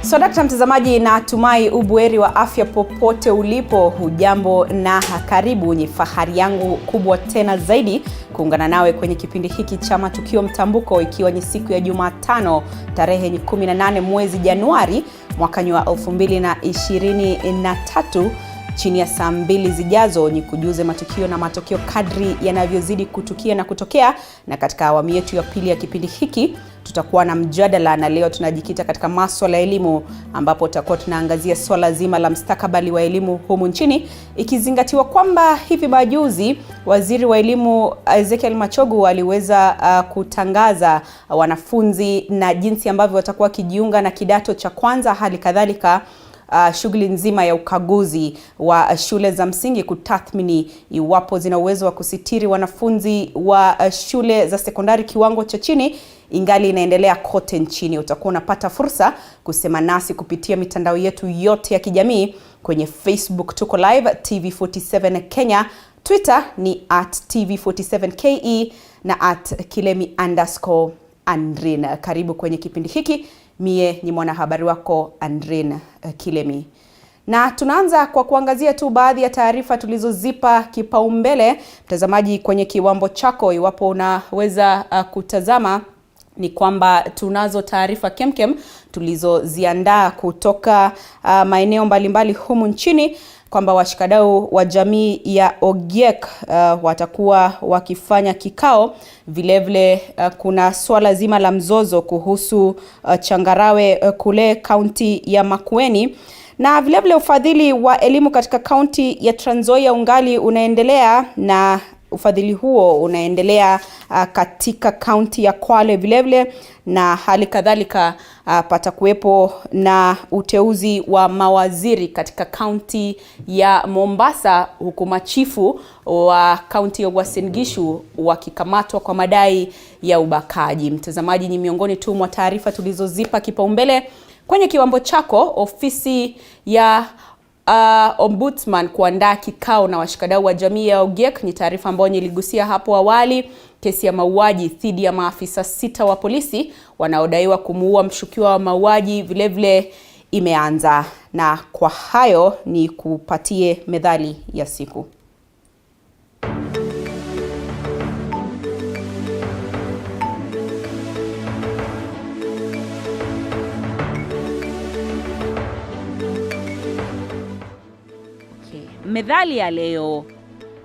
So dakta mtazamaji, na tumai ubuheri wa afya popote ulipo. Hujambo na karibu. Ni fahari yangu kubwa tena zaidi kuungana nawe kwenye kipindi hiki cha matukio mtambuko, ikiwa ni siku ya Jumatano tarehe 18 mwezi Januari mwaka wa 2023. Chini ya saa 2 zijazo ni kujuze matukio na matokeo kadri yanavyozidi kutukia na kutokea. Na katika awamu yetu ya pili ya kipindi hiki tutakuwa na mjadala, na leo tunajikita katika masuala ya elimu, ambapo tutakuwa tunaangazia swala zima la mustakabali wa elimu humu nchini, ikizingatiwa kwamba hivi majuzi waziri wa elimu Ezekiel Machogu aliweza kutangaza wanafunzi na jinsi ambavyo watakuwa kijiunga na kidato cha kwanza, hali kadhalika shughuli nzima ya ukaguzi wa shule za msingi kutathmini iwapo zina uwezo wa kusitiri wanafunzi wa shule za sekondari kiwango cha chini ingali inaendelea kote nchini. Utakuwa unapata fursa kusema nasi kupitia mitandao yetu yote ya kijamii. Kwenye Facebook tuko live TV47 Kenya, Twitter ni @TV47KE na @Kilemi_Andrin. Karibu kwenye kipindi hiki. Mie ni mwanahabari wako Andrin Kilemi. Na tunaanza kwa kuangazia tu baadhi ya taarifa tulizozipa kipaumbele. Mtazamaji, kwenye kiwambo chako iwapo unaweza kutazama, ni kwamba tunazo taarifa kemkem tulizoziandaa kutoka maeneo mbalimbali humu nchini, kwamba washikadau wa jamii ya Ogiek watakuwa wakifanya kikao. Vilevile kuna swala zima la mzozo kuhusu changarawe kule kaunti ya Makueni, na vilevile ufadhili wa elimu katika kaunti ya Trans Nzoia ungali unaendelea, na ufadhili huo unaendelea katika kaunti ya Kwale vilevile, na hali kadhalika patakuwepo na uteuzi wa mawaziri katika kaunti ya Mombasa, huku machifu wa kaunti ya Uasin Gishu wakikamatwa kwa madai ya ubakaji. Mtazamaji, ni miongoni tu mwa taarifa tulizozipa kipaumbele kwenye kiwambo chako. Ofisi ya Ombudsman kuandaa kikao na washikadau wa jamii ya Ogiek ni taarifa ambayo niligusia hapo awali. Kesi ya mauaji dhidi ya maafisa 6 wa polisi wanaodaiwa kumuua mshukiwa wa mauaji vilevile imeanza, na kwa hayo ni kupatie methali ya siku. Methali ya leo: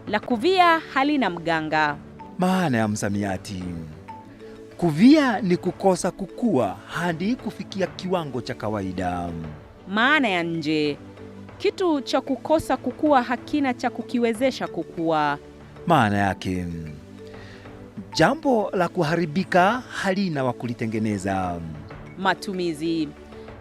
la kuvia halina mganga. Maana ya msamiati: kuvia ni kukosa kukua hadi kufikia kiwango cha kawaida. Maana ya nje: kitu cha kukosa kukua hakina cha kukiwezesha kukua. Maana yake: jambo la kuharibika halina wa kulitengeneza. Matumizi: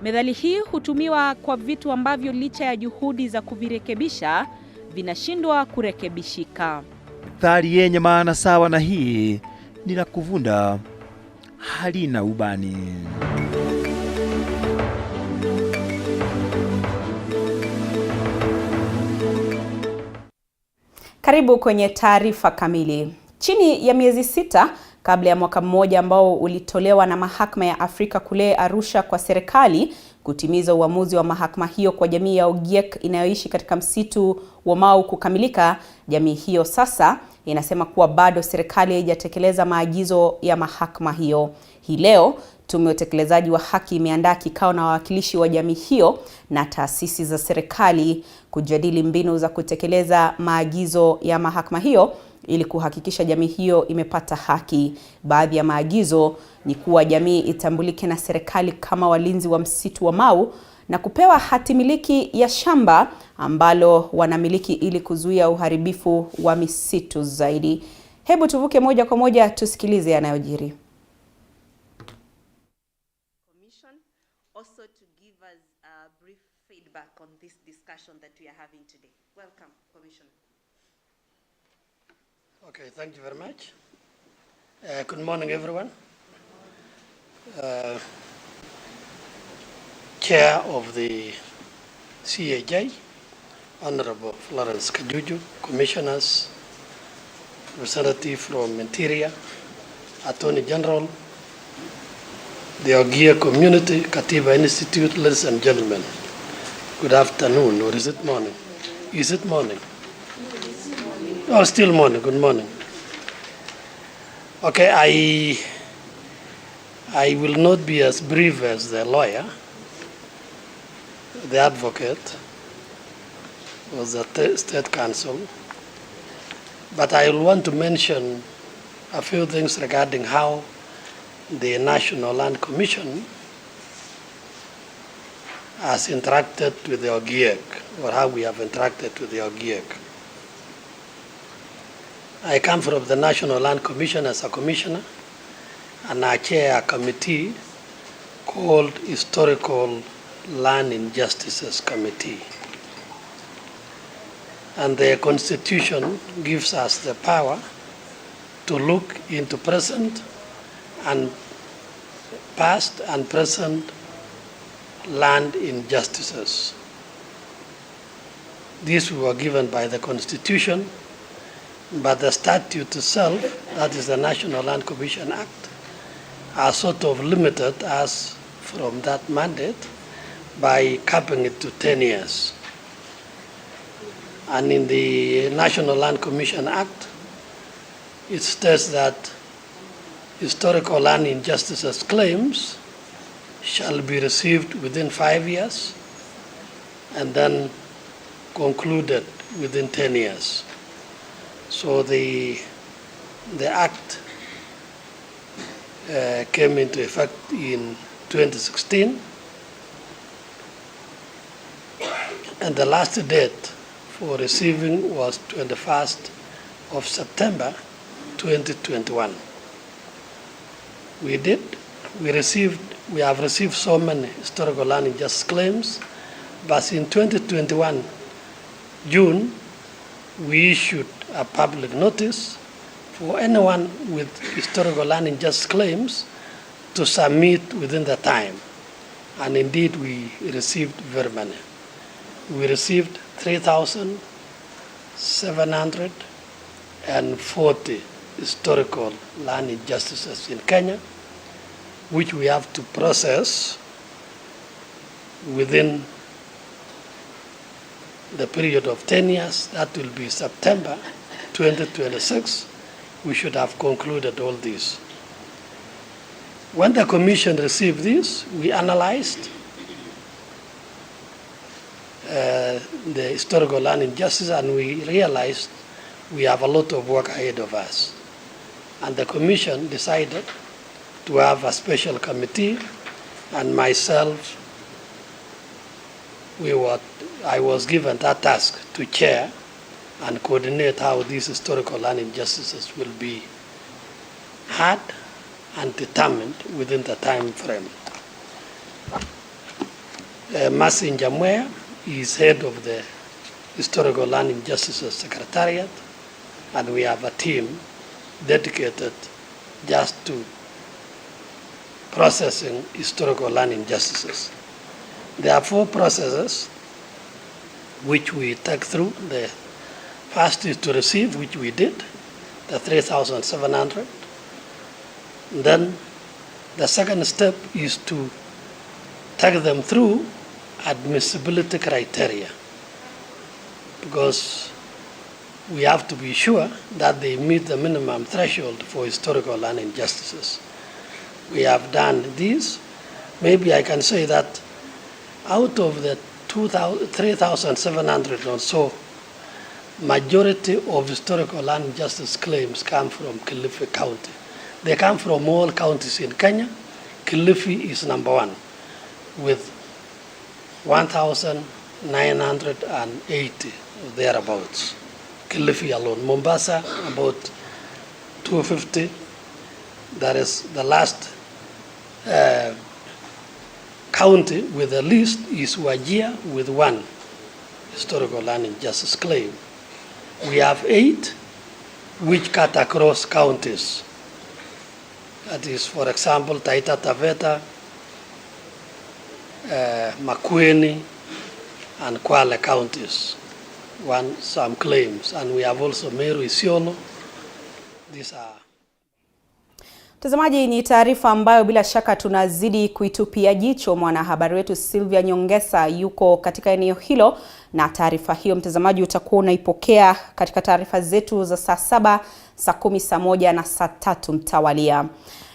methali hii hutumiwa kwa vitu ambavyo licha ya juhudi za kuvirekebisha vinashindwa kurekebishika. Methali yenye maana sawa na hii ni la kuvunda halina ubani. Karibu kwenye taarifa kamili. Chini ya miezi 6 kabla ya mwaka mmoja ambao ulitolewa na mahakama ya Afrika kule Arusha kwa serikali kutimiza uamuzi wa mahakama hiyo kwa jamii ya Ogiek inayoishi katika msitu wa Mau kukamilika, jamii hiyo sasa inasema kuwa bado serikali haijatekeleza maagizo ya mahakama hiyo. Hii leo tume ya utekelezaji wa haki imeandaa kikao na wawakilishi wa jamii hiyo na taasisi za serikali kujadili mbinu za kutekeleza maagizo ya mahakama hiyo ili kuhakikisha jamii hiyo imepata haki. Baadhi ya maagizo ni kuwa jamii itambulike na serikali kama walinzi wa msitu wa Mau na kupewa hati miliki ya shamba ambalo wanamiliki ili kuzuia uharibifu wa misitu zaidi. Hebu tuvuke moja kwa moja tusikilize yanayojiri. Commission also to give us a brief feedback on this discussion that we are having today. Welcome, Commissioner. Okay, thank you very much. Good morning, everyone. Chair of the CAJ, Honorable Florence Kajuju, Commissioners, Representative from Interior, Attorney General, the Ogiek Community Katiba Institute, ladies and gentlemen. Good afternoon, or is it morning? Is it morning? Oh, still morning. Good morning. Okay, I will not be as brief as the lawyer, the advocate, or the State Council, but I will want to mention a few things regarding how the National Land Commission has interacted with the Ogiek, or how we have interacted with the Ogiek. I come from the National Land Commission as a commissioner, and I chair a committee called Historical Land Injustices Committee. And the Constitution gives us the power to look into present and past and present land injustices. These were given by the Constitution, but the statute itself, that is the National Land Commission Act, are sort of limited us from that mandate by capping it to 10 years. And in the National Land Commission Act, it states that historical land injustices claims shall be received within 5 years and then concluded within 10 years. So the act came into effect in 2016, and the last date for receiving was 21st of September 2021. We have received so many historical land injustice claims, but in 2021 June we issued a public notice for anyone with historical land injustice claims to submit within the time. And indeed, we received very many. We received 3,740 historical land injustices in Kenya, which we have to process within the period of 10 years. That will be September 2026. We should have concluded all this. When the Commission received this, we analyzed the historical land injustice, and we realized we have a lot of work ahead of us. And the Commission decided to have a special committee, and myself, I was given that task to chair and coordinate how these historical land injustices will be had and determined within the time frame. Mercy Njamwea is head of the Historical Land Injustices Secretariat, and we have a team dedicated just to processing historical land injustices. There are 4 processes which we take through. The first is to receive, which we did, the 3,700. Then the second step is to take them through admissibility criteria, because we have to be sure that they meet the minimum threshold for historical land injustices. We have done this. Maybe I can say that out of the 3,700 or so, majority of historical land injustice claims come from Kilifi County. They come from all counties in Kenya. Kilifi is number 1 with 1,980 thereabouts. Kilifi alone. Mombasa, about 250. That is the last county with the least is Wajir with 1 historical land injustice claim. We have 8 which cut across counties. That is, for example, Taita Taveta, Makueni, and Kwale counties. Some claims, and we have also Meru, Isiolo. These are. Mtazamaji, ni taarifa ambayo bila shaka tunazidi kuitupia jicho. Mwanahabari wetu Sylvia Nyongesa yuko katika eneo hilo, na taarifa hiyo mtazamaji utakuwa unaipokea katika taarifa zetu za saa 7, saa 10, saa 1 na saa 3 mtawalia.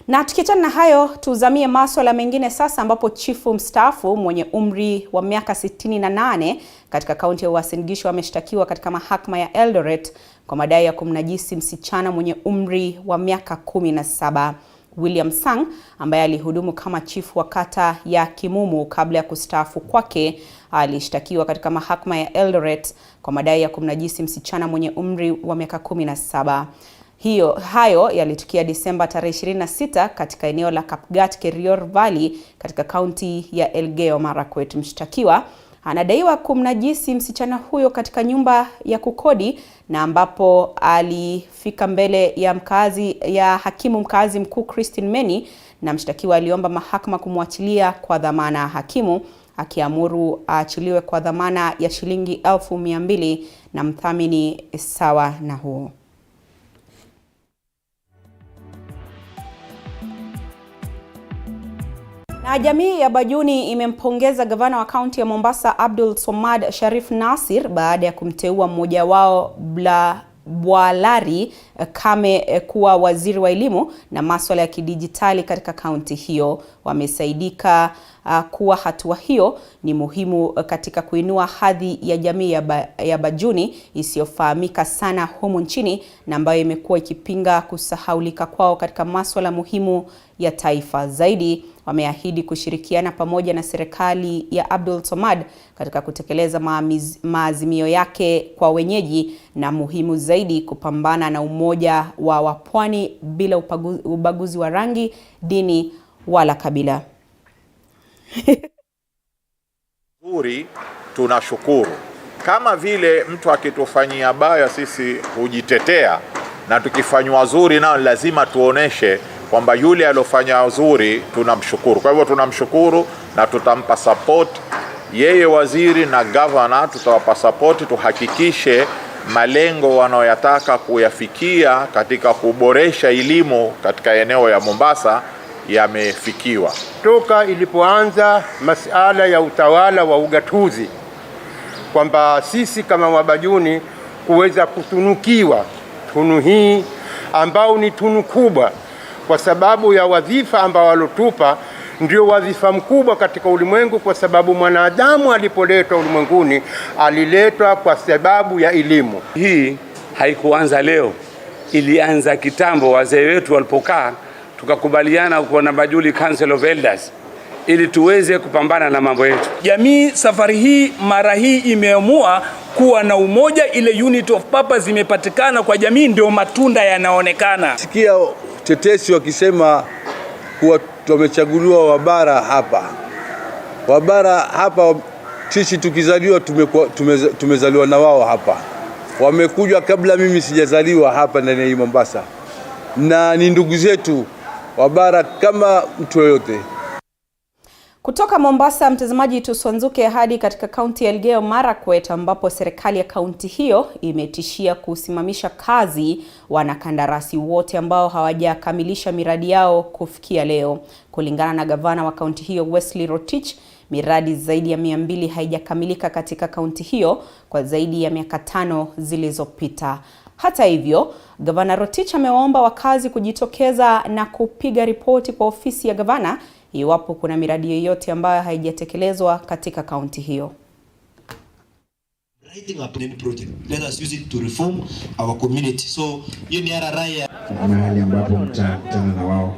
Na tukiachana na hayo, tuzamie masuala mengine sasa, ambapo chifu mstaafu mwenye umri wa miaka 68 katika kaunti ya Uasin Gishu ameshtakiwa katika mahakama ya Eldoret kwa madai ya kumnajisi msichana mwenye umri wa miaka 17. William Sang, ambaye alihudumu kama chifu wa kata ya Kimumu kabla ya kustaafu kwake, alishtakiwa katika mahakama ya Eldoret kwa madai ya kumnajisi msichana mwenye umri wa miaka 17. Hayo yalitukia Disemba tarehe 26 katika eneo la Kapgat Kerio Valley katika kaunti ya Elgeyo Marakwet. Mshtakiwa anadaiwa kumnajisi msichana huyo katika nyumba ya kukodi, na ambapo alifika mbele ya hakimu mkazi mkuu Christine Meni, na mshtakiwa aliomba mahakama kumwachilia kwa dhamana, hakimu akiamuru aachiliwe kwa dhamana ya shilingi 200,000 na mthamini sawa na huo. Na jamii ya Bajuni imempongeza gavana wa kaunti ya Mombasa Abdul Somad Sharif Nasir baada ya kumteua mmoja wao Bwalari Kame kuwa waziri wa elimu na masuala ya kidijitali katika kaunti hiyo. Wamesaidika kuwa hatua hiyo ni muhimu katika kuinua hadhi ya jamii ya Bajuni isiyofahamika sana humu nchini, na ambayo imekuwa ikipinga kusahaulika kwao katika masuala muhimu ya taifa. Zaidi, wameahidi kushirikiana pamoja na serikali ya Abdul Somad katika kutekeleza maazimio yake kwa wenyeji, na muhimu zaidi kupambana na umoja wa wapwani bila ubaguzi wa rangi, dini wala kabila. Tunashukuru. Kama vile mtu akitufanyia baya sisi hujitetea, na tukifanywa zuri nao lazima tuoneshe kwamba yule alofanya uzuri tunamshukuru. Kwa hivyo tunamshukuru na tutampa support yeye waziri na governor, tutawapa support tuhakikishe malengo wanayoyataka kuyafikia katika kuboresha elimu katika eneo ya Mombasa yamefikiwa. Toka ilipoanza masuala ya utawala wa ugatuzi, kwamba sisi kama Wabajuni kuweza kutunukiwa tunu hii ambao ni tunu kubwa, kwa sababu ya wadhifa ambao walotupa ndio wadhifa mkubwa katika ulimwengu, kwa sababu mwanadamu alipoletwa ulimwenguni aliletwa kwa sababu ya elimu. Hii haikuanza leo, ilianza kitambo. Wazee wetu walipokaa tukakubaliana kuwa na Bajuli Council of Elders ili tuweze kupambana na mambo yetu. Jamii safari hii mara hii imeamua kuwa na umoja, ile unit of purpose imepatikana kwa jamii, ndio matunda yanaonekana. Sikia tetesi wakisema kuwa tumechaguliwa Wabara hapa. Wabara hapa sisi tukizaliwa tumezaliwa na wao hapa. Wamekuja kabla mimi sijazaliwa hapa ndani ya Mombasa. Na ni ndugu zetu Wabara kama mtu yoyote. Kutoka Mombasa, mtazamaji, tusonzuke hadi katika kaunti ya Elgeyo Marakwet, ambapo serikali ya kaunti hiyo imetishia kusimamisha kazi wanakandarasi wote ambao hawajakamilisha miradi yao kufikia leo. Kulingana na gavana wa kaunti hiyo Wesley Rotich, miradi zaidi ya 200 haijakamilika katika kaunti hiyo kwa zaidi ya miaka 5 zilizopita. Hata hivyo, gavana Rotich amewaomba wakazi kujitokeza na kupiga ripoti kwa ofisi ya gavana iwapo kuna miradi yoyote ambayo haijatekelezwa katika kaunti hiyo. Writing up any project, let us use it to reform our community. So hiyo ni raya mahali ambapo mtakutana na wao.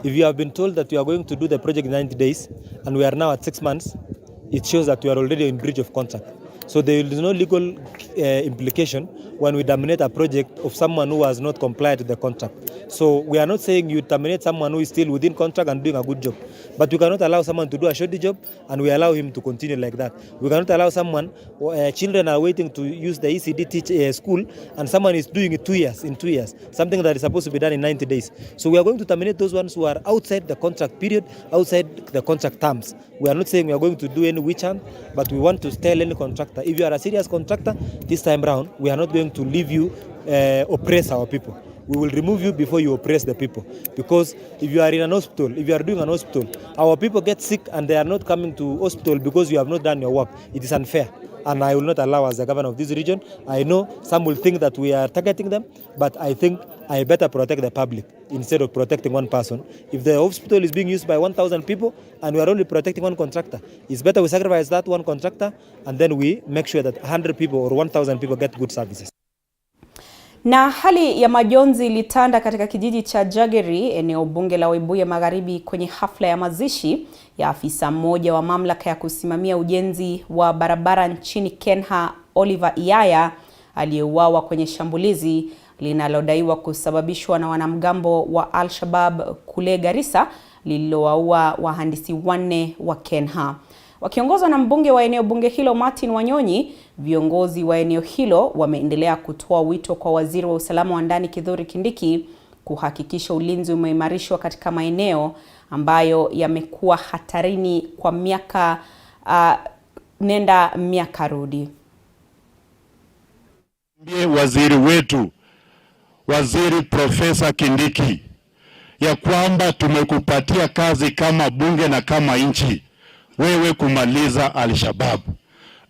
If you have been told that you are going to do the project in 90 days and we are now at 6 months, it shows that you are already in breach of contract. So there is no legal implication when we terminate a project of someone who has not complied with the contract. So we are not saying you terminate someone who is still within contract and doing a good job. But we cannot allow someone to do a shoddy job and we allow him to continue like that. We cannot allow someone, children are waiting to use the ECD school and someone is doing it in 2 years, something that is supposed to be done in 90 days. So we are going to terminate those ones who are outside the contract period, outside the contract terms. We are not saying we are going to do any witch hunt, but we want to tell any contractor, if you are a serious contractor, this time round, we are not going to leave you oppress our people. we will remove you before you oppress the people. Because if you are in an hospital, if you are doing an hospital, our people get sick and they are not coming to hospital because you have not done your work. It is unfair. And I will not allow, as the governor of this region, I know some will think that we are targeting them, but I think I better protect the public instead of protecting one person. If the hospital is being used by 1,000 people and we are only protecting one contractor, it's better we sacrifice that one contractor and then we make sure that 100 people or 1,000 people get good services. Na hali ya majonzi ilitanda katika kijiji cha Jageri, eneo bunge la Webuye Magharibi, kwenye hafla ya mazishi ya afisa mmoja wa mamlaka ya kusimamia ujenzi wa barabara nchini Kenya, Oliver Iyaya, aliyeuawa kwenye shambulizi linalodaiwa kusababishwa na wanamgambo wa Al-Shabaab kule Garissa, lililowaua wahandisi 4 wa Kenya. Wakiongozwa na mbunge wa eneo bunge hilo Martin Wanyonyi, viongozi wa eneo hilo wameendelea kutoa wito kwa waziri wa usalama wa ndani Kithure Kindiki kuhakikisha ulinzi umeimarishwa katika maeneo ambayo yamekuwa hatarini kwa miaka nenda miaka rudi. Waziri wetu, Waziri Profesa Kindiki, ya kwamba tumekupatia kazi kama bunge na kama nchi, wewe kumaliza Al-Shabaab.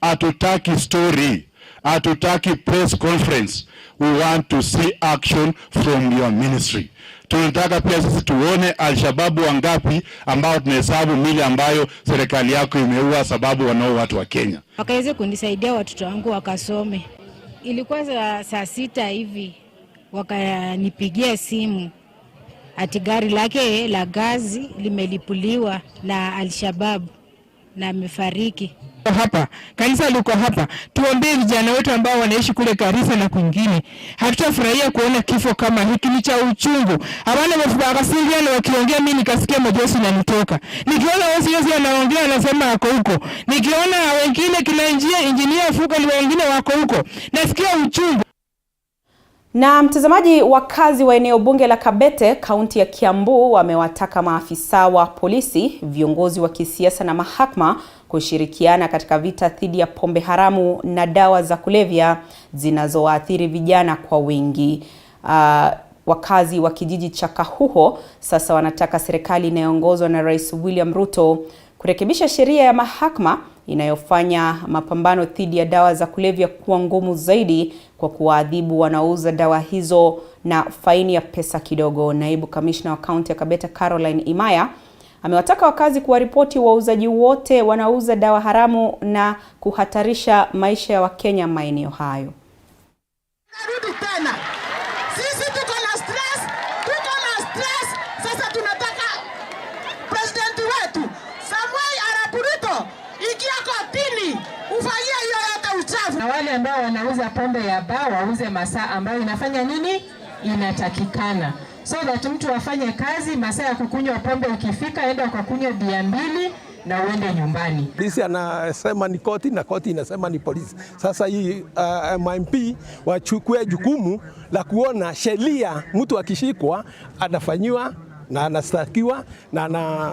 Hatutaki story, hatutaki press conference. We want to see action from your ministry. Tunataka pia sisi tuone Al-Shabaab wangapi ambao tunahesabu mili ambayo serikali yako imeua sababu wanao watu wa Kenya. Wakaweze kunisaidia watoto wangu wakasome. Ilikuwa saa 6 hivi wakanipigia simu ati gari lake la gazi limelipuliwa na Al-Shabaab na amefariki. Hapa kanisa liko hapa, tuombee vijana wetu ambao wanaishi kule Garissa na kwingine. Hatutafurahia kuona kifo kama hiki, ni cha uchungu. Hawana mafubakasingia na wakiongea, mimi nikasikia majosi na nitoka. Nikiona wasi anaongea anasema wako huko. Nikiona wengine kila engineer Fuka ni wengine wako huko, nasikia uchungu. Na mtazamaji, wakazi wa eneo bunge la Kabete, kaunti ya Kiambu, wamewataka maafisa wa polisi, viongozi wa kisiasa na mahakama kushirikiana katika vita dhidi ya pombe haramu na dawa za kulevya zinazoathiri vijana kwa wingi. Wakazi wa kijiji cha Kahuho sasa wanataka serikali inayoongozwa na Rais William Ruto kurekebisha sheria ya mahakama inayofanya mapambano dhidi ya dawa za kulevya kuwa ngumu zaidi kwa kuwaadhibu wanaouza dawa hizo na faini ya pesa kidogo. Naibu kamishna wa kaunti ya Kabete Caroline Imaya amewataka wakazi kuwaripoti wauzaji wote wanaouza dawa haramu na kuhatarisha maisha ya Wakenya maeneo hayo. Narudi tena. Sisi tuko na stress. Sasa tunataka president wetu Samuel Arap Ruto ingia kotini ufanyie hiyo yote uchafu. Na wale ambao wanauza pombe ya baa wauze masaa ambayo inafanya nini? Inatakikana. So that mtu afanye kazi, masaa ya kukunywa pombe ukifika enda ukakunywa bia 2 na uende nyumbani. Polisi anasema ni koti na koti inasema ni polisi. Sasa hii MP wachukue jukumu la kuona sheria, mtu akishikwa anafanyiwa na anastakiwa na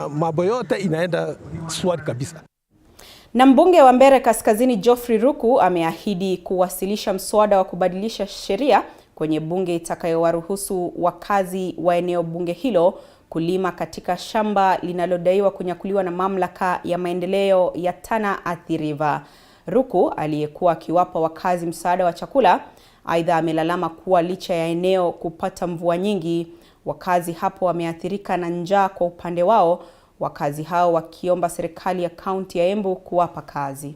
mambo yote inaenda swali kabisa. Na mbunge wa Mbere Kaskazini Geoffrey Ruku ameahidi kuwasilisha mswada wa kubadilisha sheria kwenye bunge itakayowaruhusu wakazi wa eneo bunge hilo kulima katika shamba linalodaiwa kunyakuliwa na mamlaka ya maendeleo ya Tana Athi River. Ruku aliyekuwa akiwapa wakazi msaada wa chakula, aidha amelalama kuwa licha ya eneo kupata mvua nyingi, wakazi hapo wameathirika na njaa kwa upande wao, wakazi hao wakiomba serikali ya kaunti ya Embu kuwapa kazi.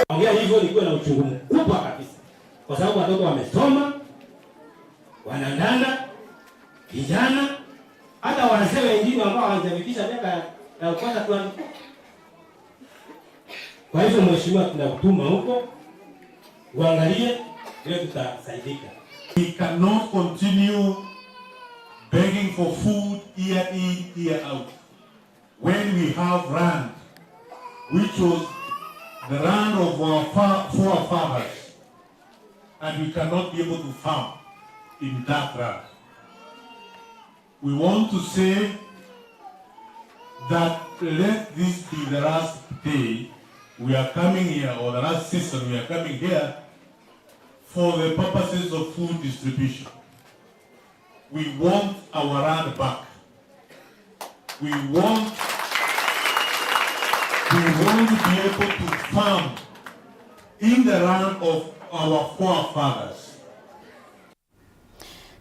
Ongea hivyo nikuwe na uchungu mkubwa kabisa. Kwa sababu watoto wamesoma, wanadanda, vijana, hata wazee wengine ambao hawajafikisha miaka ya kupata tu. Kwa hivyo mheshimiwa, tunakutuma huko uangalie leo tutasaidika. We cannot continue begging for food year in, year out. When we have land, which was the land of our forefathers, and we cannot be able to farm in that land. We want to say that let this be the last day we are coming here, or the last season we are coming here for the purposes of food distribution. We want our land back. We want to be able to farm in the land of our forefathers.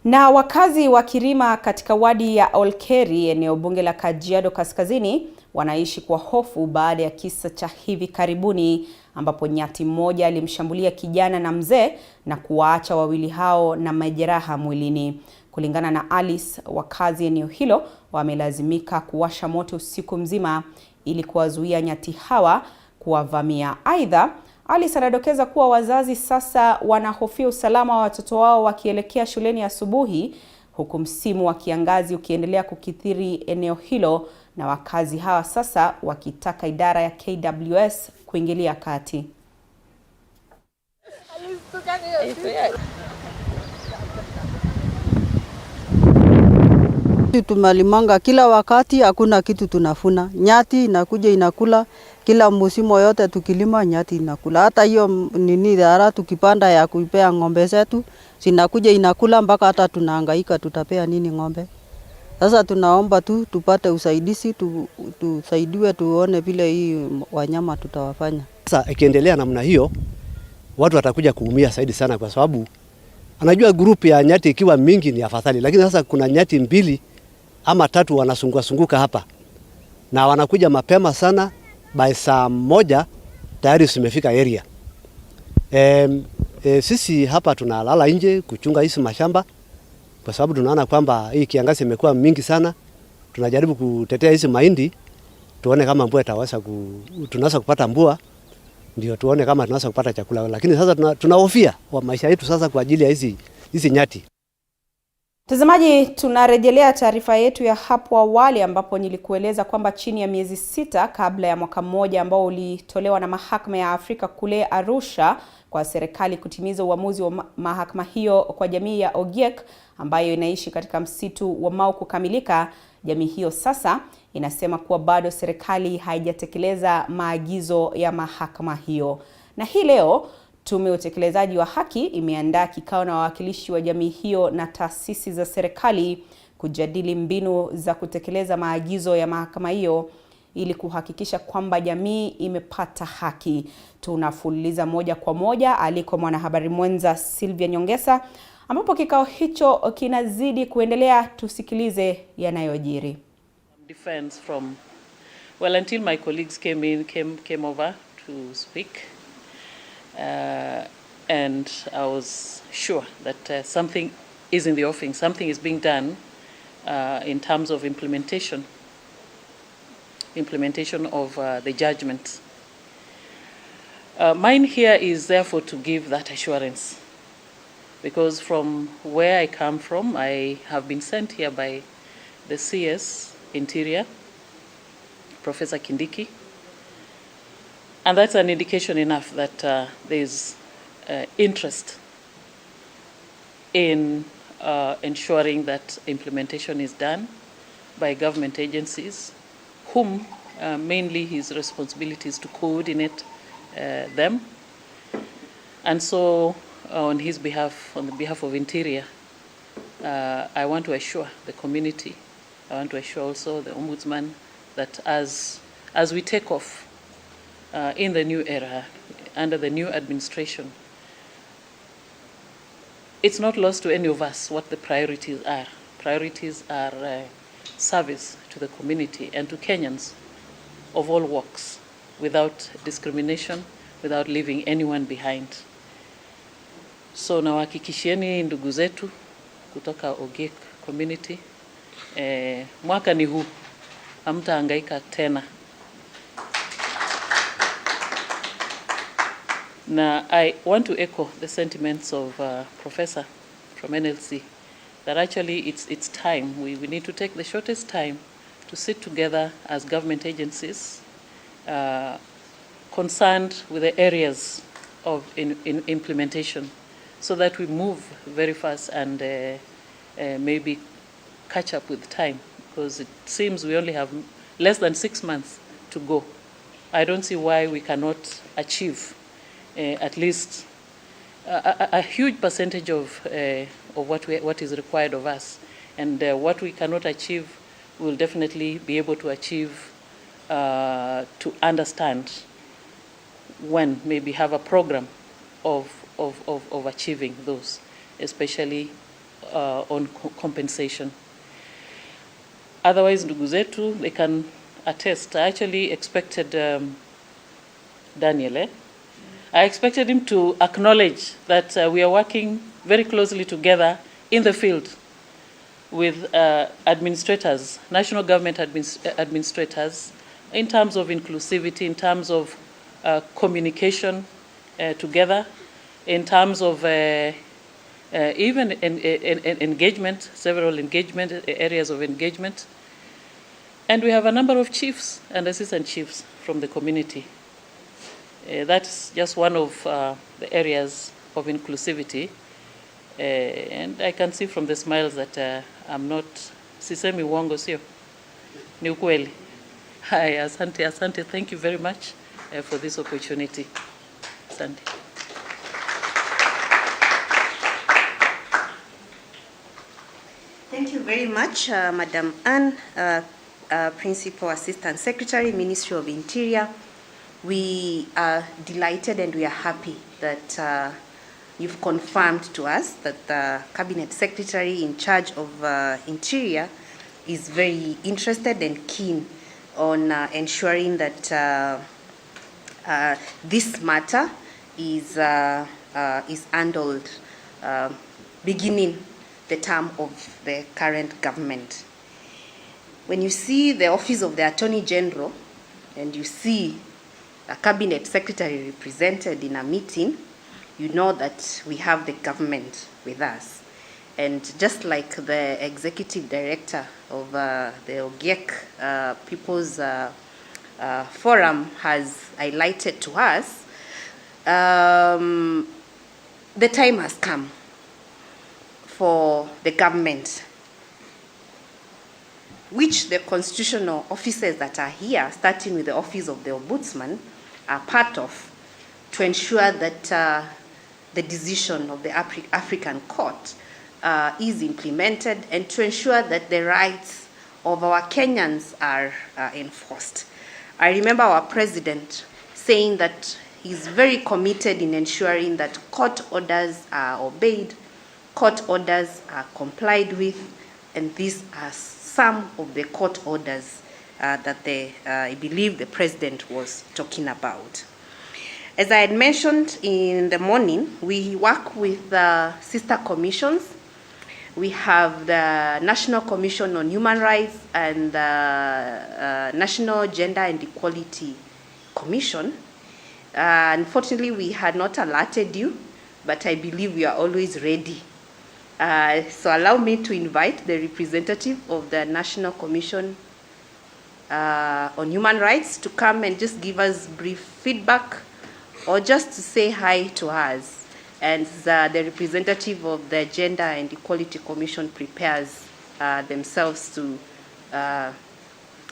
Na wakazi wa Kirima katika wadi ya Olkeri, eneo bunge la Kajiado Kaskazini, wanaishi kwa hofu baada ya kisa cha hivi karibuni ambapo nyati mmoja alimshambulia kijana na mzee na kuwaacha wawili hao na majeraha mwilini. Kulingana na Alice, wakazi eneo hilo wamelazimika kuwasha moto usiku mzima ili kuwazuia nyati hawa kuwavamia. Aidha, Alice anadokeza kuwa wazazi sasa wanahofia usalama wa watoto wao wakielekea shuleni asubuhi, huku msimu wa kiangazi ukiendelea kukithiri eneo hilo, na wakazi hawa sasa wakitaka idara ya KWS kuingilia kati. Tumalimanga kila wakati, hakuna kitu tunafuna. Nyati inakuja inakula kila msimu yote, tukilima nyati inakula. Hata hiyo nini dara tukipanda ya kuipea ng'ombe zetu zinakuja inakula, mpaka hata tunahangaika tutapea nini ng'ombe. Sasa tunaomba tu tupate usaidizi, tusaidiwe tuone vile hii wanyama tutawafanya. Sasa ikiendelea namna hiyo, watu watakuja kuumia zaidi sana, kwa sababu anajua grupu ya nyati ikiwa mingi ni afadhali, lakini sasa kuna nyati 2 ama 3 wanasunguka hapa na wanakuja mapema sana. By saa 1 tayari zimefika area. Sisi hapa tunalala nje kuchunga hizi mashamba, kwa sababu tunaona kwamba hii kiangazi imekuwa mingi sana. Tunajaribu kutetea hizi mahindi tuone kama mvua tunaweza kupata mvua, ndio tuone kama tunaweza kupata chakula. Lakini sasa tunahofia wa maisha yetu sasa kwa ajili ya hizi nyati. Mtazamaji, tunarejelea taarifa yetu ya hapo awali ambapo nilikueleza kwamba chini ya miezi 6 kabla ya mwaka mmoja ambao ulitolewa na mahakama ya Afrika kule Arusha kwa serikali kutimiza uamuzi wa mahakama hiyo kwa jamii ya Ogiek ambayo inaishi katika msitu wa Mau kukamilika, jamii hiyo sasa inasema kuwa bado serikali haijatekeleza maagizo ya mahakama hiyo. Na hii leo Tume ya Utekelezaji wa Haki imeandaa kikao na wawakilishi wa jamii hiyo na taasisi za serikali kujadili mbinu za kutekeleza maagizo ya mahakama hiyo ili kuhakikisha kwamba jamii imepata haki. Tunafululiza moja kwa moja aliko mwanahabari mwenza Sylvia Nyongesa, ambapo kikao hicho kinazidi kuendelea. Tusikilize yanayojiri. Defense from, well, until my colleagues came over to speak. And I was sure that something is in the offing, something is being done in terms of implementation of the judgment. Mine here is therefore to give that assurance, because from where I come from, I have been sent here by the CS Interior, Professor Kindiki. And that's an indication enough that there's interest in ensuring that implementation is done by government agencies, whom mainly his responsibility is to coordinate them. And so on his behalf, on the behalf of Interior, I want to assure the community, I want to assure also the Ombudsman that as we take off in the new era, under the new administration, it's not lost to any of us what the priorities are. Priorities are service to the community and to Kenyans of all walks, without discrimination, without leaving anyone behind. So nawahakikishieni ndugu zetu kutoka Ogiek community, mwaka ni huu, hamtahangaika tena. Now, I want to echo the sentiments of Professor from NLC, that actually it's time. We need to take the shortest time to sit together as government agencies concerned with the areas of in implementation, so that we move very fast and maybe catch up with time, because it seems we only have less than 6 months to go. I don't see why we cannot achieve at least a huge percentage of what is required of us. And what we cannot achieve, we'll definitely be able to achieve to understand when maybe have a program of achieving those, especially on compensation. Otherwise, ndugu zetu, they can attest. I actually expected Daniel, I expected him to acknowledge that we are working very closely together in the field with administrators, national government administrators, in terms of inclusivity, in terms of communication together, in terms of even engagement, several engagement areas of engagement. And we have a number of chiefs and assistant chiefs from the community. That's just one of the areas of inclusivity. And I can see from the smiles that I'm not, sisemi uongo sio, ni ukweli. Hi, asante, thank you very much for this opportunity. Asante. Thank you very much, Madam Anne, Principal Assistant Secretary, Ministry of Interior. We are delighted and we are happy that you've confirmed to us that the Cabinet Secretary in charge of Interior is very interested and keen on ensuring that this matter is handled beginning the term of the current government. When you see the Office of the Attorney General and you see a Cabinet Secretary represented in a meeting, you know that we have the government with us. And just like the Executive Director of the OGEC People's Forum has highlighted to us, the time has come for the government, which the constitutional officers that are here, starting with the Office of the Ombudsman, are part of, to ensure that the decision of the African Court is implemented and to ensure that the rights of our Kenyans are enforced. I remember our president saying that he's very committed in ensuring that court orders are obeyed, court orders are complied with, and these are some of the court orders that I believe the president was talking about. As I had mentioned in the morning, we work with sister commissions. We have the National Commission on Human Rights and the National Gender and Equality Commission. Unfortunately, we had not alerted you, but I believe we are always ready. So allow me to invite the representative of the National Commission on Human Rights to come and just give us brief feedback or just to say hi to us. And the representative of the Gender and Equality Commission prepares themselves to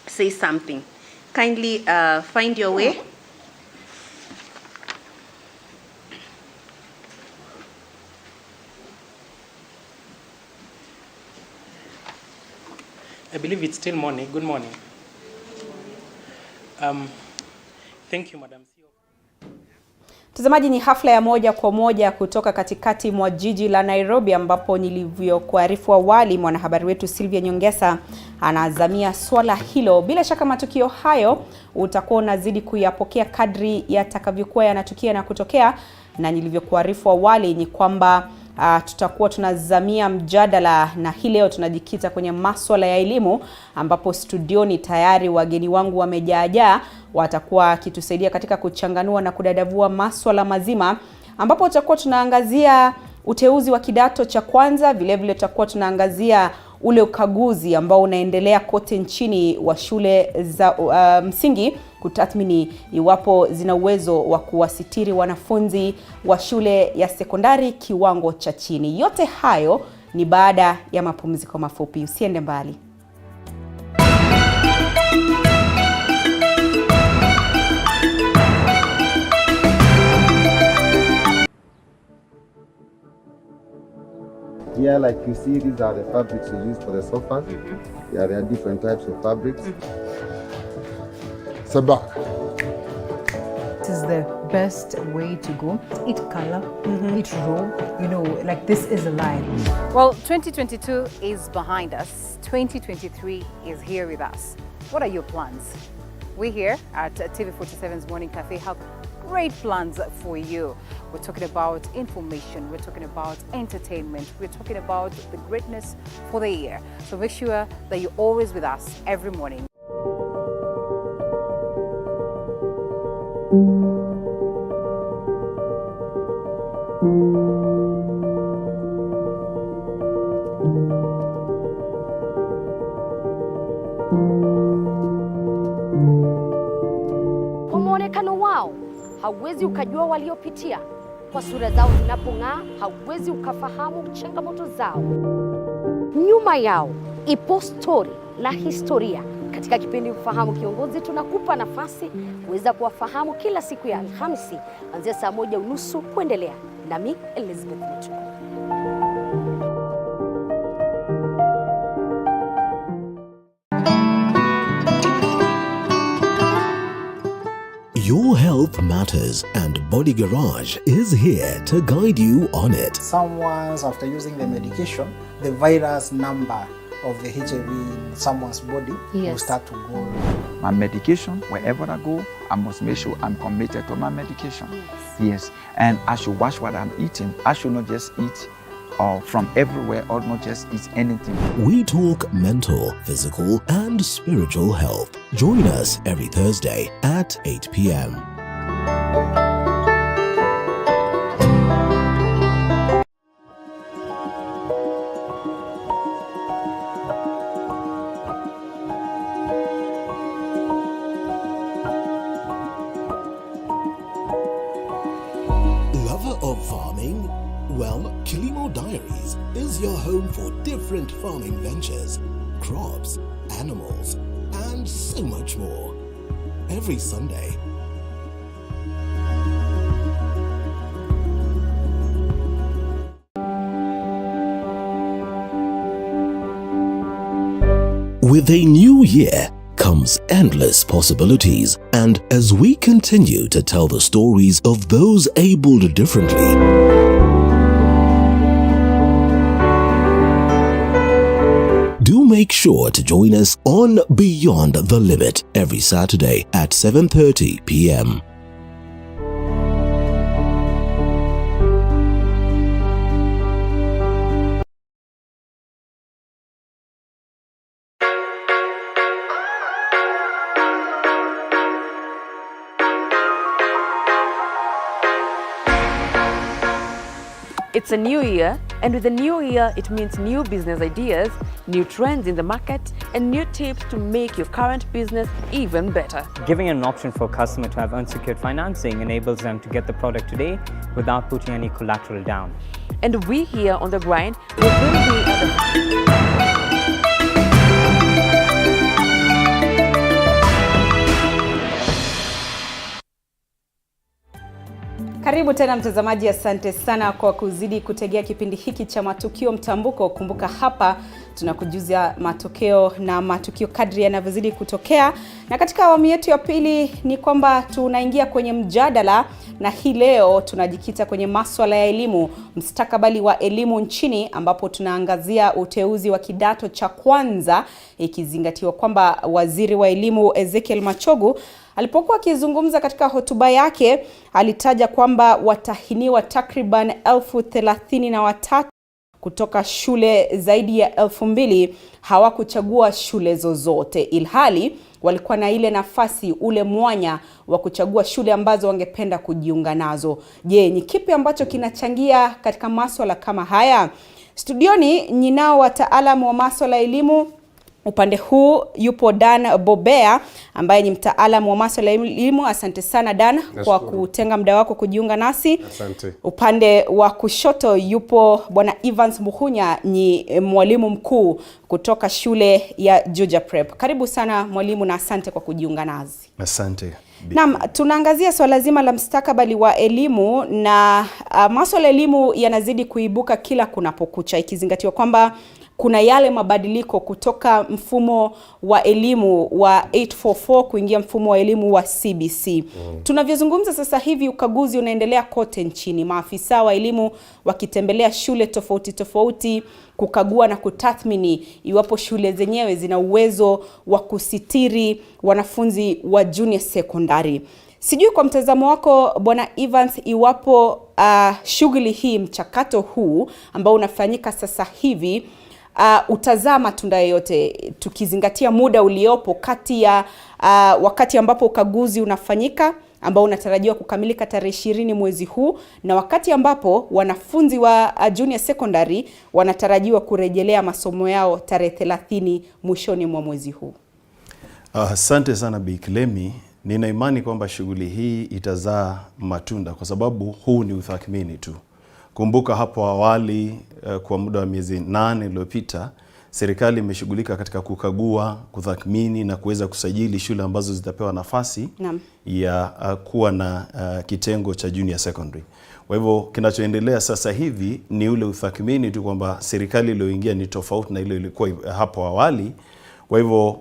say something. Kindly find your way. I believe it's still morning. Good morning. Thank you, Madam. Mtazamaji, ni hafla ya moja kwa moja kutoka katikati mwa jiji la Nairobi, ambapo nilivyokuarifu awali mwanahabari wetu Sylvia Nyongesa anazamia swala hilo. Bila shaka matukio hayo utakuwa unazidi kuyapokea kadri yatakavyokuwa yanatukia na kutokea, na nilivyokuarifu awali ni kwamba tutakuwa tunazamia mjadala, na hii leo tunajikita kwenye masuala ya elimu, ambapo studioni tayari wageni wangu wamejaajaa. Watakuwa kitusaidia katika kuchanganua na kudadavua masuala mazima, ambapo tutakuwa tunaangazia uteuzi wa kidato cha kwanza. Vile vile tutakuwa tunaangazia ule ukaguzi ambao unaendelea kote nchini wa shule za msingi kutathmini iwapo zina uwezo wa kuwasitiri wanafunzi wa shule ya sekondari kiwango cha chini. Yote hayo ni baada ya mapumziko mafupi. Usiende mbali. Yeah, like you see, these are the fabrics we use for the sofas. Yeah, there are different types of fabrics. Sabak. This is the best way to go. Eat color, eat raw, you know, like this is alive. Well, 2022 is behind us. 2023 is here with us. What are your plans? We here at TV47's Morning Cafe have great plans for you. We're talking about information, we're talking about entertainment, we're talking about the greatness for the year. So make sure that you're always with us every morning. Kwa muonekano wao, hauwezi ukajua waliopitia. Kwa sura zao zinapong'aa, hauwezi ukafahamu changamoto zao. Nyuma yao ipo story la historia. Katika kipindi Mfahamu Kiongozi tunakupa nafasi kuweza kuwafahamu kila siku ya Alhamisi kuanzia saa 1:30 kuendelea. Nami Elizabeth Mitu. Your health matters, and Body Garage is here to guide you on it. Someone's after using the medication, the virus number of the HIV in someone's body will start to go. My medication, wherever I go, I must make sure I'm committed to my medication. Yes, and I should watch what I'm eating. I should not just eat from everywhere or not just eat anything. We talk mental, physical, and spiritual health. Join us every Thursday at 8 p.m. Lover of farming? Well, Kilimo Diaries is your home for different farming ventures, crops, animals, and so much more. Every Sunday. With a new year comes endless possibilities, and as we continue to tell the stories of those abled differently, do make sure to join us on Beyond the Limit every Saturday at 7:30 p.m. It's a new year, and with a new year, it means new business ideas, new trends in the market, and new tips to make your current business even better. Giving an option for a customer to have unsecured financing enables them to get the product today without putting any collateral down. And we here on The Grind will bring you Karibu tena mtazamaji, asante sana kwa kuzidi kutegea kipindi hiki cha Matukio Mtambuko. Kumbuka hapa tunakujuzia matokeo na matukio kadri yanavyozidi kutokea. Na katika awamu yetu ya pili ni kwamba tunaingia kwenye mjadala, na hii leo tunajikita kwenye masuala ya elimu, mustakabali wa elimu nchini, ambapo tunaangazia uteuzi wa kidato cha kwanza, ikizingatiwa kwamba waziri wa elimu Ezekiel Machogu alipokuwa akizungumza katika hotuba yake alitaja kwamba watahiniwa takriban 33,000 kutoka shule zaidi ya 2,000 hawakuchagua shule zozote, ilhali walikuwa na ile nafasi, ule mwanya wa kuchagua shule ambazo wangependa kujiunga nazo. Je, ni kipi ambacho kinachangia katika masuala kama haya? Studioni ninao wataalamu wa masuala ya elimu Upande huu yupo Dan Bobea ambaye ni mtaalamu wa masuala ya elimu. Asante sana Dan kwa kutenga muda wako kujiunga nasi. Asante. Upande wa kushoto yupo Bwana Evans Muhunya, ni mwalimu mkuu kutoka shule ya Juja Prep. Karibu sana mwalimu na asante kwa kujiunga nasi. Asante. Naam, tunaangazia swala zima la mustakabali wa elimu na masuala ya elimu yanazidi kuibuka kila kunapokucha, ikizingatiwa kwamba kuna yale mabadiliko kutoka mfumo wa elimu wa 844 kuingia mfumo wa elimu wa CBC. Tunavyozungumza sasa hivi ukaguzi unaendelea kote nchini, maafisa wa elimu wakitembelea shule tofauti tofauti kukagua na kutathmini iwapo shule zenyewe zina uwezo wa kusitiri wanafunzi wa junior secondary. Sijui kwa mtazamo wako Bwana Evans, iwapo shughuli hii, mchakato huu ambao unafanyika sasa hivi utazaa matunda yote, tukizingatia muda uliopo kati ya wakati ambapo ukaguzi unafanyika ambao unatarajiwa kukamilika tarehe 20 mwezi huu na wakati ambapo wanafunzi wa junior secondary wanatarajiwa kurejelea masomo yao tarehe 30 mwishoni mwa mwezi huu. Asante sana Bi Kilemi. Nina imani kwamba shughuli hii itazaa matunda kwa sababu huu ni utathmini tu. Kumbuka hapo awali kwa muda wa miezi 8 iliyopita serikali imeshughulika katika kukagua, kutathmini na kuweza kusajili shule ambazo zitapewa nafasi ya kuwa na kitengo cha junior secondary. Kwa hivyo kinachoendelea sasa hivi ni ule utathmini tu kwamba serikali iliyoingia ni tofauti na ile ilikuwa hapo awali. Kwa hivyo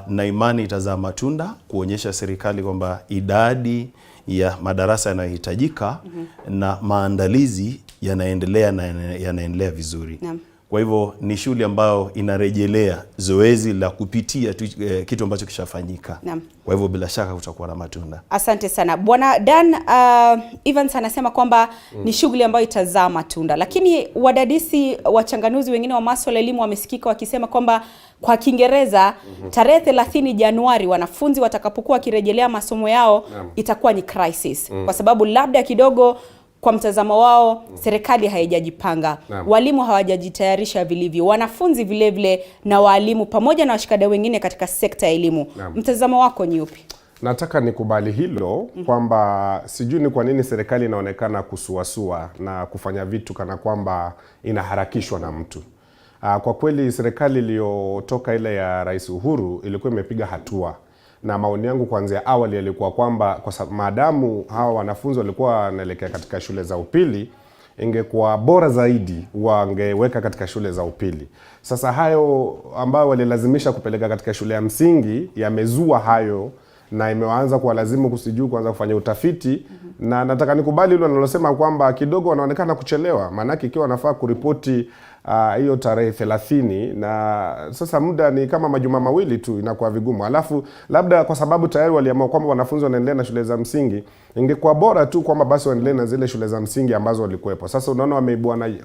na imani itazaa matunda kuonyesha serikali kwamba idadi ya madarasa yanayohitajika na maandalizi yanaendelea vizuri. Kwa hivyo ni shule ambayo inarejelea zoezi la kupitia kitu ambacho kishafanyika. Kwa hivyo bila shaka kutakuwa na matunda. Asante sana. Bwana Dan Evans anasema kwamba ni shughuli ambayo itazaa matunda. Lakini wadadisi, wachanganuzi wengine wa masuala ya elimu wamesikika wakisema kwamba kwa Kiingereza tarehe 30 Januari wanafunzi watakapokuwa wakirejelea masomo yao itakuwa ni crisis. Kwa sababu labda kidogo kwa mtazamo wao serikali haijajipanga, walimu hawajajitayarisha vilivyo, wanafunzi vile vile na walimu pamoja na washikadau wengine katika sekta ya elimu. Mtazamo wako ni upi? Nataka nikubali hilo kwamba sijui ni kwa nini serikali inaonekana kusuasua na kufanya vitu kana kwamba inaharakishwa na mtu. Kwa kweli serikali iliyotoka ile ya Rais Uhuru ilikuwa imepiga hatua. Na maoni yangu kuanzia awali yalikuwa kwamba kwa maadamu hawa wanafunzi walikuwa wanaelekea katika shule za upili, ingekuwa bora zaidi wangeweka katika shule za upili. Sasa hayo ambayo walilazimisha kupeleka katika shule ya msingi yamezua hayo na imeanza kuwalazimu kusijui kuanza kufanya utafiti. Na nataka nikubali hilo analosema kwamba kidogo wanaonekana kuchelewa, maana ikiwa wanafaa kuripoti hiyo tarehe 30 na sasa muda ni kama majuma mawili tu, inakuwa vigumu. Alafu labda kwa sababu tayari waliamua kwamba wanafunzi wanaendelea na shule za msingi, ingekuwa bora tu kwamba basi waendelee na zile shule za msingi ambazo walikuwepo. Sasa unaona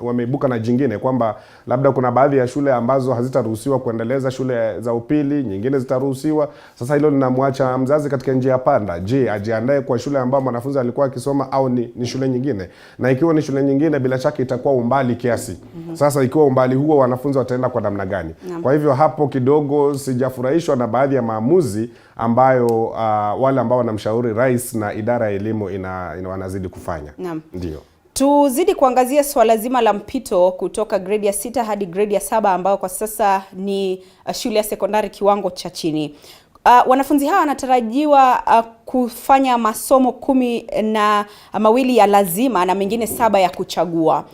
wameibuka na jingine kwamba labda kuna baadhi ya shule ambazo hazitaruhusiwa kuendeleza shule za upili, nyingine zitaruhusiwa. Sasa hilo linamwacha mzazi katika njia panda. Je, ajiandae kwa shule ambayo mwanafunzi alikuwa akisoma au ni shule nyingine? Na ikiwa ni shule nyingine bila shaka itakuwa umbali kiasi. Sasa ikiwa umbali huo wanafunzi wataenda kwa namna gani? Kwa hivyo hapo kidogo sijafurahishwa na baadhi ya maamuzi ambayo wale ambao wanamshauri rais na idara ya elimu wanazidi kufanya. Ndio. Tuzidi kuangazia swala zima la mpito kutoka grade ya 6 hadi grade ya 7 ambao kwa sasa ni shule ya sekondari kiwango cha chini. Wanafunzi hawa wanatarajiwa kufanya masomo 12 ya lazima na mengine 7 ya kuchagua.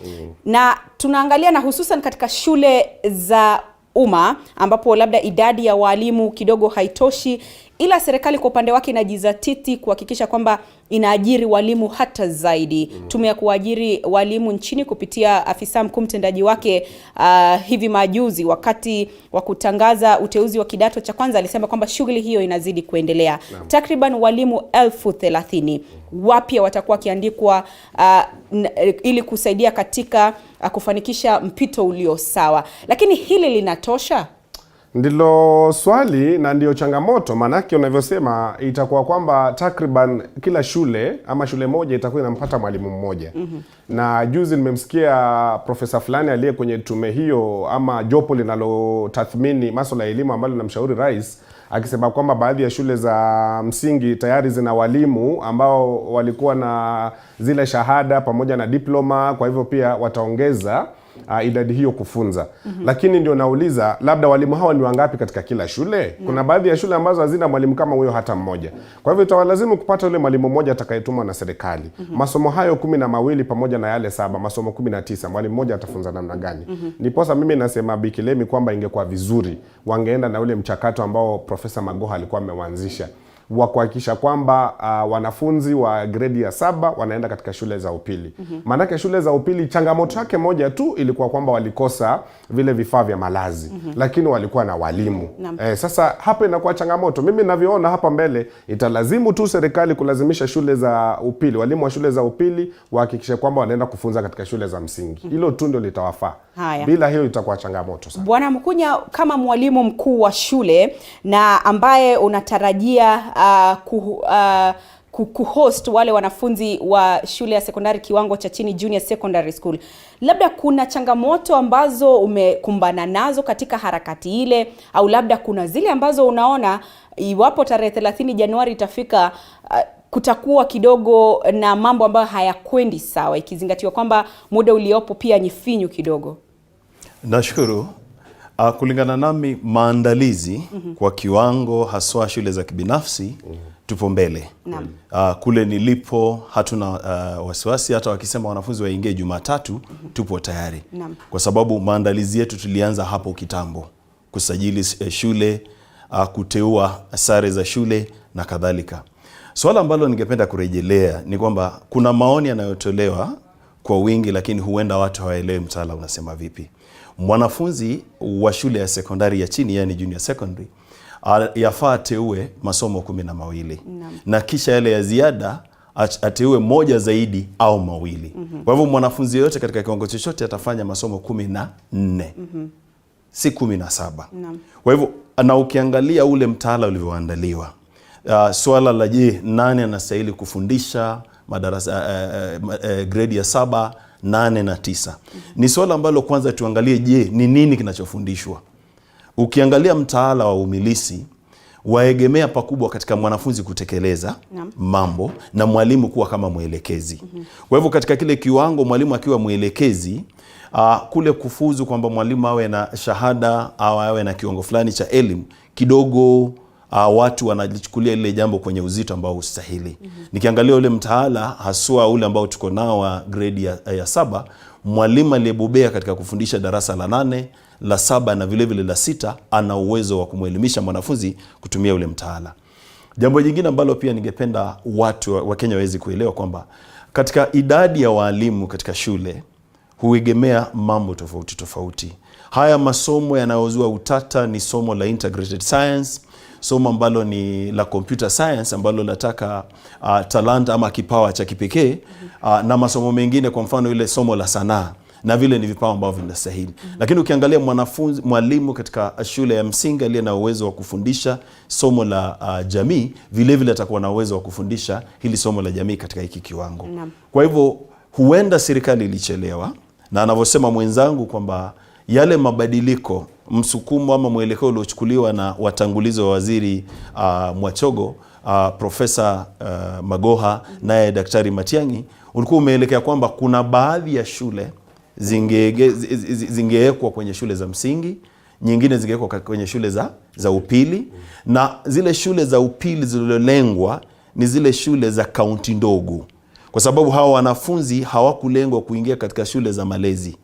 Na tunaangalia na hususan katika shule za umma ambapo labda idadi ya walimu kidogo haitoshi, ila serikali kwa upande wake inajizatiti kuhakikisha kwamba inaajiri walimu hata zaidi. Tume ya kuajiri walimu nchini kupitia afisa mkuu mtendaji wake hivi majuzi wakati wa kutangaza uteuzi wa kidato cha kwanza alisema kwamba shughuli hiyo inazidi kuendelea. Takriban walimu 30,000 wapya watakuwa wakiandikwa ili kusaidia katika kufanikisha mpito ulio sawa. Lakini hili linatosha? Ndilo swali na ndio changamoto, manake unavyosema itakuwa kwamba takriban kila shule ama shule moja itakuwa inampata mwalimu mmoja. Na juzi nimemsikia profesa fulani aliye kwenye tume hiyo ama jopo linalotathmini masuala ya elimu ambalo linamshauri rais, akisema kwamba baadhi ya shule za msingi tayari zina walimu ambao walikuwa na zile shahada pamoja na diploma, kwa hivyo pia wataongeza idadi hiyo kufunza. Lakini ndio nauliza, labda walimu hawa ni wangapi katika kila shule? Kuna baadhi ya shule ambazo hazina mwalimu kama huyo hata mmoja. Kwa hivyo itawalazimu kupata yule mwalimu mmoja atakayetumwa na serikali. Masomo hayo 12 pamoja na yale 7, masomo 19, mwalimu mmoja atafunza namna gani? Niposa mimi nasema Bikilemi kwamba ingekuwa vizuri wangeenda na ule mchakato ambao Profesa Magoha alikuwa ameanzisha, wa kuhakikisha kwamba wanafunzi wa gredi ya 7 wanaenda katika shule za upili. Maanake shule za upili changamoto yake moja tu ilikuwa kwamba walikosa vile vifaa vya malazi, lakini walikuwa na walimu. Sasa hapa inakuwa changamoto. Mimi ninavyoona hapa mbele, italazimu tu serikali kulazimisha shule za upili, walimu wa shule za upili wahakikishe kwamba wanaenda kufunza katika shule za msingi. Hilo tu ndio litawafaa. Bila hiyo itakuwa changamoto sana. Bwana Mkunya, kama mwalimu mkuu wa shule na ambaye unatarajia kuhost wale wanafunzi wa shule ya sekondari kiwango cha chini, junior secondary school, labda kuna changamoto ambazo umekumbana nazo katika harakati ile, au labda kuna zile ambazo unaona iwapo tarehe 30 Januari itafika kutakuwa kidogo na mambo ambayo hayakwendi sawa, ikizingatiwa kwamba muda uliopo pia ni finyu kidogo? Nashukuru. Kulingana nami, maandalizi kwa kiwango haswa shule za kibinafsi tupo mbele. Kule nilipo hatuna wasiwasi, hata wakisema wanafunzi waingie Jumatatu tupo tayari. Kwa sababu maandalizi yetu tulianza hapo kitambo, kusajili shule, kuteua sare za shule na kadhalika. Swala ambalo ningependa kurejelea ni kwamba kuna maoni yanayotolewa kwa wingi, lakini huenda watu hawaelewi mtaala unasema vipi. Mwanafunzi wa shule ya sekondari ya chini, yani junior secondary, yafaa ateue masomo 12 na kisha yale ya ziada ateue moja zaidi au mawili. Kwa hivyo mwanafunzi yote katika kiwango chochote atafanya masomo 14, si 17. Kwa hivyo na ukiangalia ule mtaala ulivyoandaliwa, swala la je, nani anastahili kufundisha madarasa grade ya 7, 8 na 9, ni swala ambalo kwanza tuangalie, je, ni nini kinachofundishwa. Ukiangalia mtaala wa umilisi waegemea pakubwa katika mwanafunzi kutekeleza mambo na mwalimu kuwa kama mwelekezi. Kwa hivyo katika kile kiwango mwalimu akiwa mwelekezi, kule kufuzu kwamba mwalimu awe na shahada au awe na kiwango fulani cha elimu, kidogo watu wanajichukulia ile jambo kwenye uzito ambao ustahili. Nikiangalia ule mtaala haswa ule ambao tuko nao wa grade ya 7, mwalimu aliyebobea katika kufundisha darasa la 8, la 7 na vile vile la 6 ana uwezo wa kumwelimisha mwanafunzi kutumia ule mtaala. Jambo jingine ambalo pia ningependa watu wa Kenya waweze kuelewa kwamba katika idadi ya walimu katika shule huegemea mambo tofauti tofauti. Haya masomo yanayozua utata ni somo la integrated science, somo ambalo ni la computer science ambalo nataka talanta ama kipawa cha kipekee, na masomo mengine kwa mfano ile somo la sanaa, na vile ni vipawa ambavyo vinastahili. Lakini ukiangalia mwalimu katika shule ya msingi aliye na uwezo wa kufundisha somo la jamii, vile vile atakuwa na uwezo wa kufundisha hili somo la jamii katika hiki kiwango. Kwa hivyo huenda serikali ilichelewa, na anavyosema mwenzangu kwamba yale mabadiliko, msukumo ama mwelekeo uliochukuliwa na watangulizi wa waziri Mwachogo, Profesa Magoha naye Daktari Matiang'i, ulikuwa umeelekea kwamba kuna baadhi ya shule zingewekwa kwenye shule za msingi, nyingine zingewekwa kwenye shule za upili, na zile shule za upili zilizolengwa ni zile shule za kaunti ndogo, kwa sababu hawa wanafunzi hawakulengwa kuingia katika shule za malezi,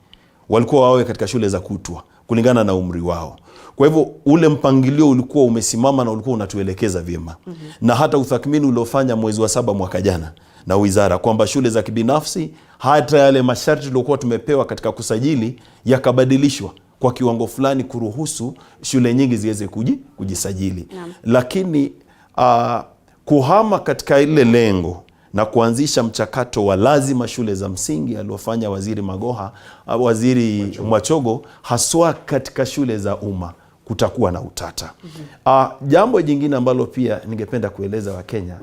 walikuwa wawe katika shule za kutwa kulingana na umri wao. Kwa hivyo ule mpangilio ulikuwa umesimama na ulikuwa unatuelekeza vyema. Na hata utathmini uliofanya mwezi wa 7 mwaka jana na wizara kwamba shule za kibinafsi, hata yale masharti tuliokuwa tumepewa katika kusajili yakabadilishwa kwa kiwango fulani kuruhusu shule nyingi ziweze kujisajili. Lakini kuhama katika ile lengo na kuanzisha mchakato wa lazima shule za msingi aliofanya waziri Magoha, waziri Mwachogo, haswa katika shule za umma, kutakuwa na utata. Jambo jingine ambalo pia ningependa kueleza Wakenya,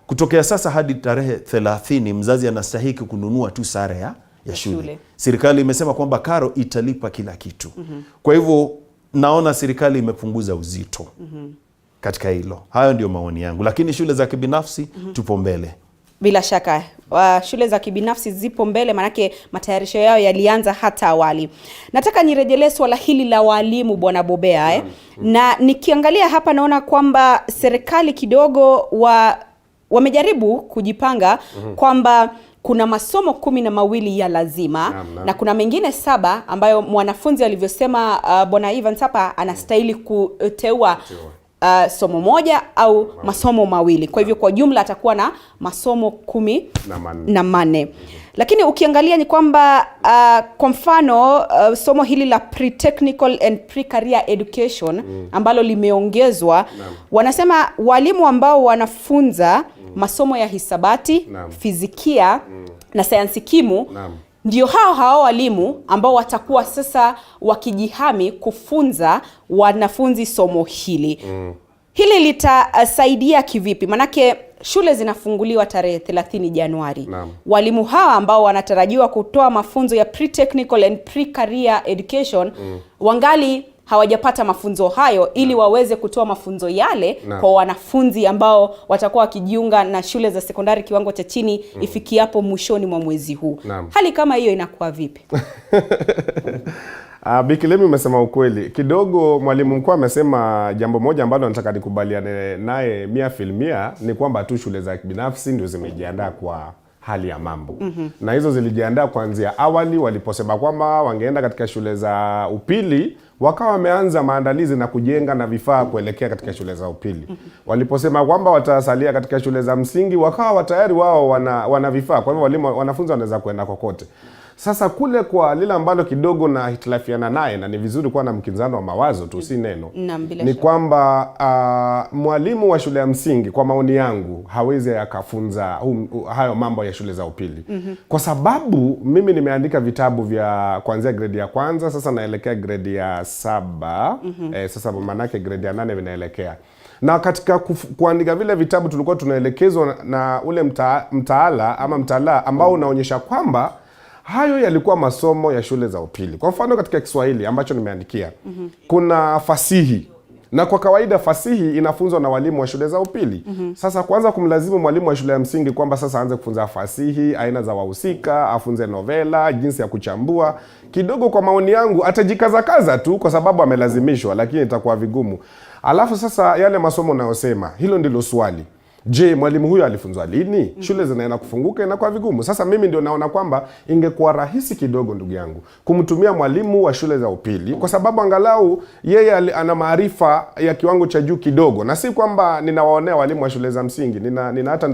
kutokea sasa hadi tarehe 30 mzazi anastahili kununua tu sare ya shule. Serikali imesema kwamba karo italipa kila kitu. Kwa hivyo naona serikali imepunguza uzito katika hilo. Hayo ndio maoni yangu, lakini shule za kibinafsi tupo mbele. Bila shaka shule za kibinafsi zipo mbele, manake matayarisho yao yalianza hata awali. Nataka nirejelee swala hili la walimu, Bwana Bobea na nikiangalia hapa naona kwamba serikali kidogo wamejaribu kujipanga kwamba kuna masomo 12 ya lazima na kuna mengine 7 ambayo mwanafunzi alivyosema Bwana Evans hapa anastahili kuteua somo moja au masomo mawili. Kwa hivyo kwa jumla atakuwa na masomo 14. Lakini ukiangalia ni kwamba kwa mfano somo hili la pre-technical and pre-career education ambalo limeongezwa, wanasema walimu ambao wanafunza masomo ya hisabati, fizikia na sayansi kimu ndio hao walimu ambao watakuwa sasa wakijihami kufunza wanafunzi somo hili. Hili litasaidia kivipi? Manake shule zinafunguliwa tarehe 30 Januari. Walimu hawa ambao wanatarajiwa kutoa mafunzo ya pre-technical and pre-career education wangali hawajapata mafunzo hayo ili waweze kutoa mafunzo yale kwa wanafunzi ambao watakuwa wakijiunga na shule za sekondari kiwango cha chini ifikiapo mwishoni mwa mwezi huu. Hali kama hiyo inakuwa vipi? Bikilemi umesema ukweli. Kidogo mwalimu mkuu amesema jambo moja ambalo nataka nikubaliane naye 100% ni kwamba tu shule za kibinafsi ndio zimejiandaa kwa hali ya mambo. Na hizo zilijiandaa kuanzia awali waliposema kwamba wangeenda katika shule za upili, wakawa wameanza maandalizi na kujenga na vifaa kuelekea katika shule za upili. Waliposema kwamba watasalia katika shule za msingi, wakawa tayari wao wana vifaa. Kwa hivyo wanafunzi wanaweza kwenda kokote. Sasa kule kwa lile ambalo kidogo na hitilafiana naye, na ni vizuri kuwa na mkinzano wa mawazo tu, si neno, ni kwamba mwalimu wa shule ya msingi kwa maoni yangu hawezi akafunza hayo mambo ya shule za upili. Kwa sababu mimi nimeandika vitabu vya kuanzia grade ya kwanza, sasa naelekea grade ya 7, sasa manake grade ya 8 vinaelekea. Na katika kuandika vile vitabu tulikuwa tunaelekezwa na ule mtaala ambao unaonyesha kwamba hayo yalikuwa masomo ya shule za upili. Kwa mfano katika Kiswahili ambacho nimeandikia, kuna fasihi. Na kwa kawaida fasihi inafunzwa na walimu wa shule za upili. Sasa kwanza kumlazimu mwalimu wa shule ya msingi kwamba sasa aanze kufunza fasihi, aina za wahusika, afunze novela, jinsi ya kuchambua, kidogo kwa maoni yangu atajikaza tu kwa sababu amelazimishwa, lakini itakuwa vigumu. Alafu sasa yale masomo nayosema, hilo ndilo swali. Je, mwalimu huyo alifunzwa lini? Shule zinaenda kufunguka, inakuwa vigumu. Sasa mimi ndio naona kwamba ingekuwa rahisi kidogo, ndugu yangu, kumtumia mwalimu wa shule za upili, kwa sababu angalau yeye ana maarifa ya kiwango cha juu kidogo, na si kwamba ninawaonea walimu wa shule za msingi. Nina hata